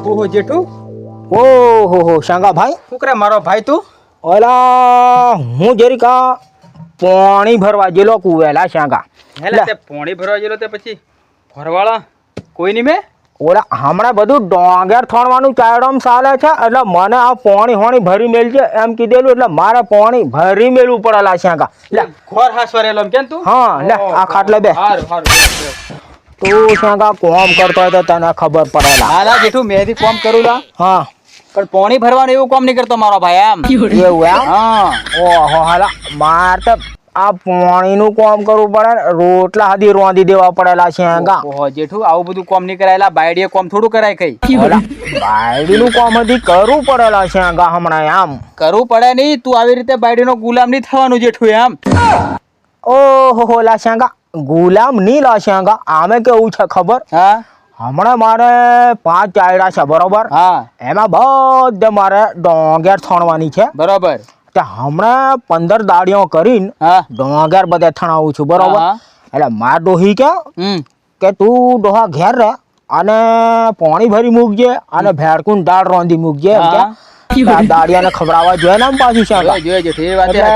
ઓહો જેઠું ઓહો શાંગા ભાઈ શું કરે મારો ભાઈ તું? ઓલા હું જરીક આ પાણી ભરવા ગયેલો કુવેલા શાંગા. એટલે તે પોણી ભરવા ગયેલો તે પછી ભરવાળા કોઈ નહીં મેં ઓલા હમણાં બધું ડોંગર થોડવાનું ચાયડમ ચાલે છે એટલે મને આ પાણી હોણી ભરી મેલજે એમ કીધેલું એટલે મારે પાણી ભરી મેલવું પડેલા શાંગા. લે ઘોર હાસવારેલો એમ કેમ તું? હા લે આ ખાટલે બે હારું હારું તું શાંગા કોમ કરતો હોય તો તને ખબર પડેલા. હાલા જેઠું મેથી કોમ કરું લા હા પણ પોણી ભરવાનું એવું કોમ નહીં કરતો મારો ભાઈ એમ. એવું એમ? હા ઓહો હાલા માર તો આ પાણીનું કામ કરવું પડે ને, રોટલા હાથી રોંધી દેવા પડેલા શાંગા. ઓહો જેઠું આવું બધું કોમ નહીં કરાયેલા બાયડીએ કોમ થોડું કરાય કઈ ઓલા બાયડીનું કામ હજી કરવું પડેલા શાંગા હમણાં આમ. કરવું પડે નહીં તું આવી રીતે બાયડીનો ગુલામ નહીં થવાનું જેઠું એમ. ઓહો લા શાંગા ગુલામ નહીં લા શાંગા. આમે કેવું છે ખબર? હા હમણાં મારે 5 ચાયડા છે બરોબર. હા એમાં બધે મારે ડોંગર થણવાની છે. બરોબર. તે હમણાં 15 દાડીઓ કરીને હા ડોંગર બધે થણાવું છું બરોબર. હા. એટલે માર ડોહી કે તું ડોહા ઘેર રહે અને પાણી ભરી મૂકજે અને ભેડકું દાળ રોંધી મૂકજે એમ કે આ દાડિયાને ખવડાવવા જોઈએ ને આમ પાછી શાંગા. જોઈએ જેઠું એ વાત એટલે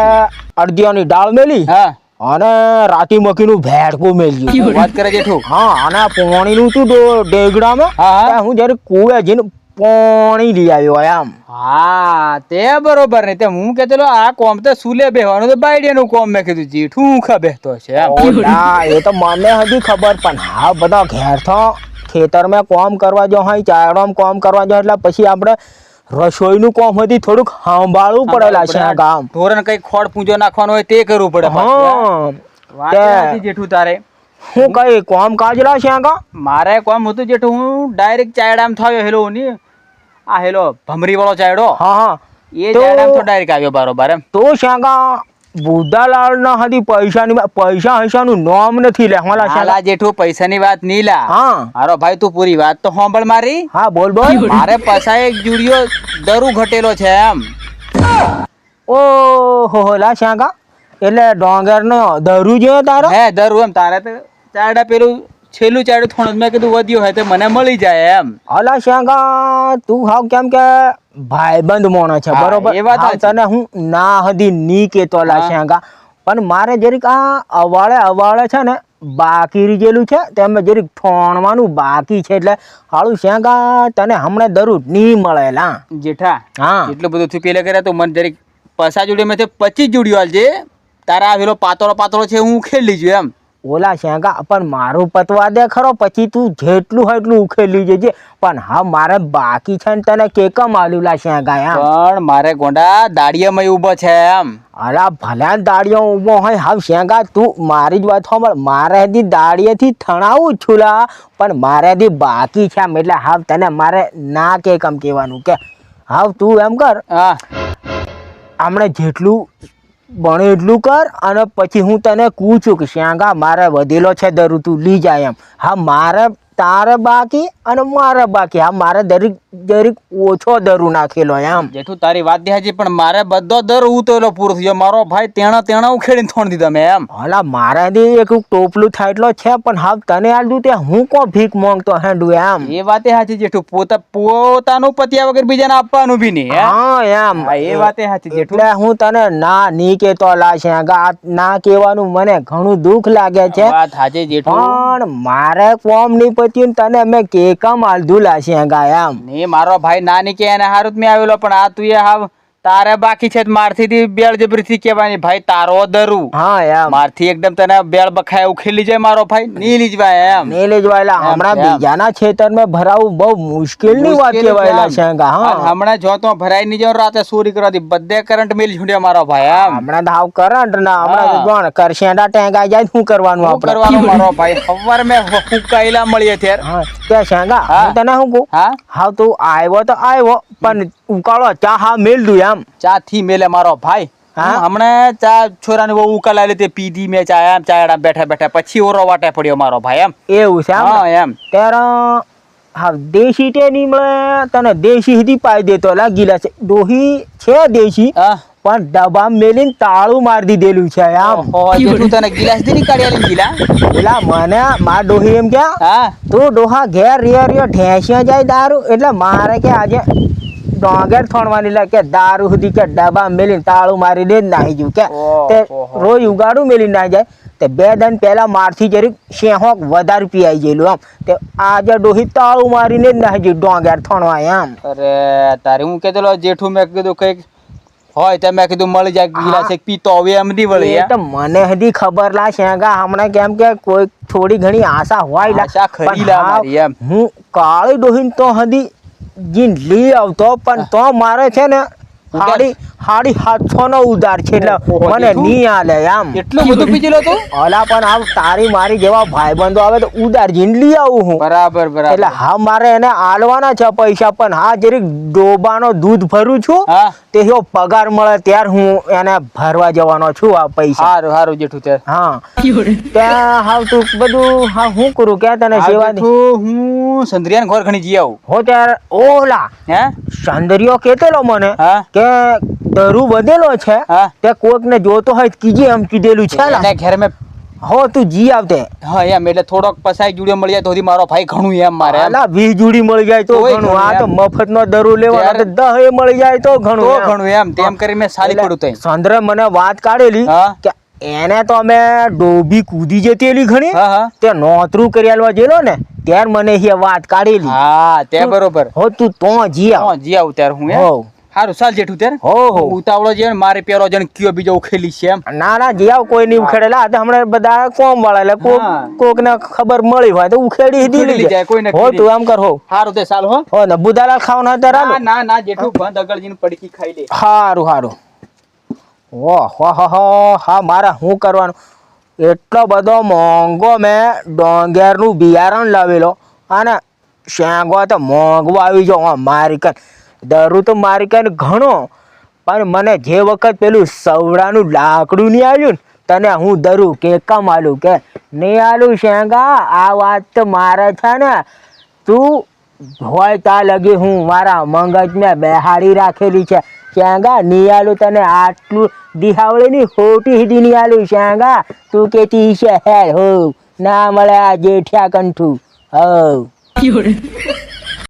અડદિયાની દાળ મેલી હા અને રાતી મકીનું ભેડકું મેલ્યું. વાત કરે જેઠું. હા અને આ પાણીનું તું ડેગડામાં હા, હા. હું જયારે કુવે જઈને પાણી લઈ આવ્યો એમ. હા તે બરોબર ને તે હું કહેતો આ કોમ તો સુલે બેહવાનું તો બાયડીનું કોમ મેં કીધું જેઠું હું ખા બેહતો છે એમ. ના એ તો મને હજી ખબર પણ હા બધા ઘેર તો ખેતરમાં કામ કરવા જો હોય ચાયડામાં કામ કરવા જો એટલે પછી આપણે રસોઈનું કામ હજી થોડુંક સંભાળવું પડેલા છે આ ગામ. ઢોરણ કઈ ખોડ પૂંજો નાખવાનો હોય તે કરવું પડે હા વાત સાચી જેઠું તારે. હું કઈ કામ કાજલા છે આ ગામ. મારે કોમ હતું જેઠું હું ડાયરેક્ટ ચાયડામ થયો હેલો ની આ હેલો ભમરી વાળો ચાયડો હા હા એ તો- ચાયડામ તો ડાયરેક્ટ આવ્યો બરોબર એમ. તો શાંગા બુદ્ધાલાલ ના હજી પૈસાનું નામ નથી લેવાલા હાલા શાંગા. જેઠું પૈસાની વાત નહીં લા. હા મારો ભાઈ તું પૂરી વાત તો સાંભળ મારી. હા બોલ બોલ. મારે પસાય એક જુડિયો દરું ઘટેલો છે એમ. ઓહો લા શાંગા એટલે ડોંગર નો દરું જોયો તારો. હે દરું એમ તારે તો ચાયડા પેલું છેલ્લું ચાયડું થોડું મેં કીધું વધ્યું હોય તો મને મળી જાય એમ. અલા શાંગા તું હાવ કેમ કે ભાઈબંધ મોણો છે હા, બરોબર. એ વાત હાવ સાચી. તને હું ના હદી ની કેતો લા હા. શાંગા પણ મારે જરીક આ અવાળે છે ને બાકી રીજેલું છે તેમ જરીક ઠોણવાનું બાકી છે એટલે હાલું શાંગા તને હમણાં દરું ની મળેલા. જેઠા હા એટલું બધું થયું પેલે કર્યા તો મને જરીક પસા જોડ્યો મેં 25 જોડ્યો હાલજે તારા આ પેલો પાતળો છે હું ઉખેડી લીધું એમ. ઓલા શાંગા પણ મારું પતવા દે ખરો પછી તું જેટલું હોય એટલું ઉખેલી જજે પણ હા મારે બાકી છે ને તને કેકમ આલ્યું લા શાંગા એમ. પણ મારે ગોંડા દાડિયામાં ઊભો છે એમ. અલા ભલા દાડિયો ઊભો હોય હાવ શેંગા તું મારી જ વાત સાંભળ મારે હજી દાડિયેથી થણાવું જ છું લા પણ મારે હજી બાકી છે એમ એટલે હાવ તને મારે ના કે કમ કહેવાનું કે હાવ તું એમ કર હા હમણે જેટલું બને એટલું કર અને પછી હું તને પૂછું કે શેંગા મારે વધેલો છે દરું તું લઈ જાય એમ. હા મારે તારે બાકી અને મારે બાકી હા મારે દરેક ઓછો દરું નાખેલો એમ. જેઠું તારી વાત દેખાય પણ મારે બધો દર ઉતરેલો પૂરો થયો મારો ભાઈ તેણા ઉખેડીને થોડી દીધા મેં એમ. હલા મારે દી એક ટોપલું થાય એટલો છે પણ હાવ તને આલદું તે હું કો ભીખ માંગતો હેડું એમ. એ વાતે સાચી જેઠું પોતાનું પત્યા વગર બીજાને આપવાનું બી નહીં હે? હા એમ હા, એ વાતે સાચી જેઠું. એટલે હું તને ના ની કેતો લાશે ના કહેવાનું મને ઘણું દુઃખ લાગે છે વાત સાચી જેઠું. પણ મારે કોમ ની પત્યું ને તને મેં કેકમ આલધું લાશે એમ. ને મારો ભાઈ નાની કે એને હારું જ મેં આવેલો પણ આ તું એ હાવ તારે બાકી છે મારથી બેળજબરીથી કહેવાની ભાઈ તારો દરું હા એમ મારથી એકદમ તને બેળ બખાય ઉખેલી જાય મારો ભાઈ ની લીજવાય એમ. ને લેજવાયેલા એમ, હમણાં એમ. બીજાના ખેતર માં ભરાવું બહુ મુશ્કેલ ની વાત કહેવાયેલા છે અને હા હમણાં જો તો ભરાઈ ની જાવ રાતે ચોરી કરવાથી બધે કરંટ મિલ છૂટ્યા મારો ભાઈ એમ. હમણાં તો હાવ કરંટ ના હમણાં તો હા. જોણ કરશેડા ટેંગાઈ જાય શું કરવાનું શું આપણે કરવાનું મારો ભાઈ ખબર મેં હુકાયેલા મળીએ ત્યારે. હા તે શેંગા હા. હું તને શું કહું હા હાવ તું આવ્યો તો આવ્યો પણ ઉકાળો ચા હા મેલ દઉં એમ. ચા થી મેલે મારો ભાઈ. હા? હું હમણાં ચા છોરાને બહુ ઉકાલા લીધી પીધી મેં ચા એમ ચાયડા બેઠા બેઠા પછી ઓરો વાટે પડ્યો મારો ભાઈ એમ. એવું છે હા એમ એમ. ત્યારે હા દેશી તે નહીં મળે તને દેશી હિધી પાઈ દેતો લા ગીલા છે ડોહી છે દેશી હા પણ ડબ્બા મેલીને તાળું મારી દીધેલું છે આમ. ઓહો, જેઠું તને ગિલાસ દી ની કાઢી આલી ગીલા. પેલા મને માર ડોહી એમ કે હા તું ડોહા ઘેર રિયો ઢેંસ્યા જાય દારૂ એટલે મારે કે આજે ડોંગેર થોડવાની લે કે દારૂ સુધી કે ડબ્બા મેલીને તાળું મારી દે જ નાહી જવું કે તે ઓહો. રોજ ઉગાડું મેલીને નાહી જાય તે 2 દિન પહેલા મારથી જરીક શેહોક વધારે પીઆઈ ગયેલું આમ તે આજે ડોહી તાળું મારીને જ નાહી ગયું ડોંગેર થોડવા એમ. અરે તારે હું કહેતો જેઠું મેં કીધું કઈક હોય તો મેં કીધું મળી જાય ગિલાસ એક પીતો હવે એમ દી વળી એ તો મને હજી ખબર લા શેંગા હમણાં કેમ કે કોઈ થોડી ઘણી આશા હોય લા આશા ખરી પણ લા હા, મારી એમ. હું કાળી ડોહીને તો હજી જીન લઈ આવતો પણ તો મારે છે ને ઉધાર? હાડી 700 નો ઉધાર છે એટલે ઓહો, મને જેઠું? નહીં આલે આમ. એટલું બધું પીજેલો તું? અલા પણ આમ તારી મારી જેવા ભાઈબંધો આવે તો ઉધાર જીન લઈ આવું હું બરાબર બરાબર. એટલે હા મારે એને આલવાના છે પૈસા પણ હા જરીક ડોબાનો દૂધ ભરું છું હા તે જો પગાર મળે ત્યારે હું એને ભરવા જવાનો છું આ પૈસા. હારું હારું જેઠું તે હા ત્યાં હાવ તું બધું હા હું કરું કે તને આ સેવા જેઠું હું સંધરિયાને ઘર ઘણી જી આવું. હો ત્યારે ઓલા હે સંદર્યો કેતેલો મને હા કે દરુ વધેલો છે હા તે કોક ને જોતો હોય તો કીજે એમ કીધેલું છે એને ને ઘેર મેં હો તું જી આવતે હા એમ એટલે થોડોક પસાઈ જુડિયો મળી જાય તો મારો ભાઈ ઘણું એમ મારે એમ. આલા 20 જોડી મળી જાય તો તોય ઘણું આ તો ઘણું મફત નો દરુ લેવાનો ત્યારે- તો 10 મળી જાય તો તો ઘણું એમ. ઘણું એમ તેમ કરી મેં સારી પડું તઈ. સંદ્ર મને વાત કાઢેલી હા કે એને તો અમે ડોબી કૂદી જતી એલી ઘણી હા હા તે નોતરું કરી આલવા જેલો ને ત્યાર મને એ વાત કાઢેલી હા તે બરોબર. હો તું તો જી આવ હા જી આવું ત્યારે હું એમ. હો હારું ચાલ જેઠું ત્યારે હો હો ઉતાવળો છે ને મારે પેરો જણ કયો બીજો ઉખેલી છે એમ. ના ના જી આવ કોઈ નહીં ઉખેડેલા આ તો હમણાં બધા કોમ વાળા એટલે કોક હા. કોક ને ખબર મળી હોય તો ઉખેડી ઉખેડી દીધી જાય, કોઈને હો કીધી. તું એમ કર હો હારું તે ચાલ હો. હો ને બુધાલાલ ખાવાનું હોય ત્યારે ના હાલો. ના ના જેઠું બંધ અગળજીને પડકી ખાઈ લે. હારું હારું ઓહ હો હો હો હા મારે શું કરવાનું એટલો બધો મોંઘો મેં ડોંગેરનું બિયારણ લાવેલો અને શેંગો તો મોંઘો આવી જાઓ મારી કન દરું તો મારી કન ઘણો પણ મને જે વખત પેલું સવડાનું લાકડું નહીં આવ્યું ને તને હું દરું કે કમ આલું કે નહીં આલું શેંગા આ વાત તો મારે છે ને તું હોય તા લગી હું મારા મગજને બેહાડી રાખેલી છે શેંગા નહીં આલું તને આટલું દિહાવળી ની ખોટી હીધી નહીં આલું શેંગા તું કેતી છે હે હો ના મળે આ જેઠિયા કંઠું હો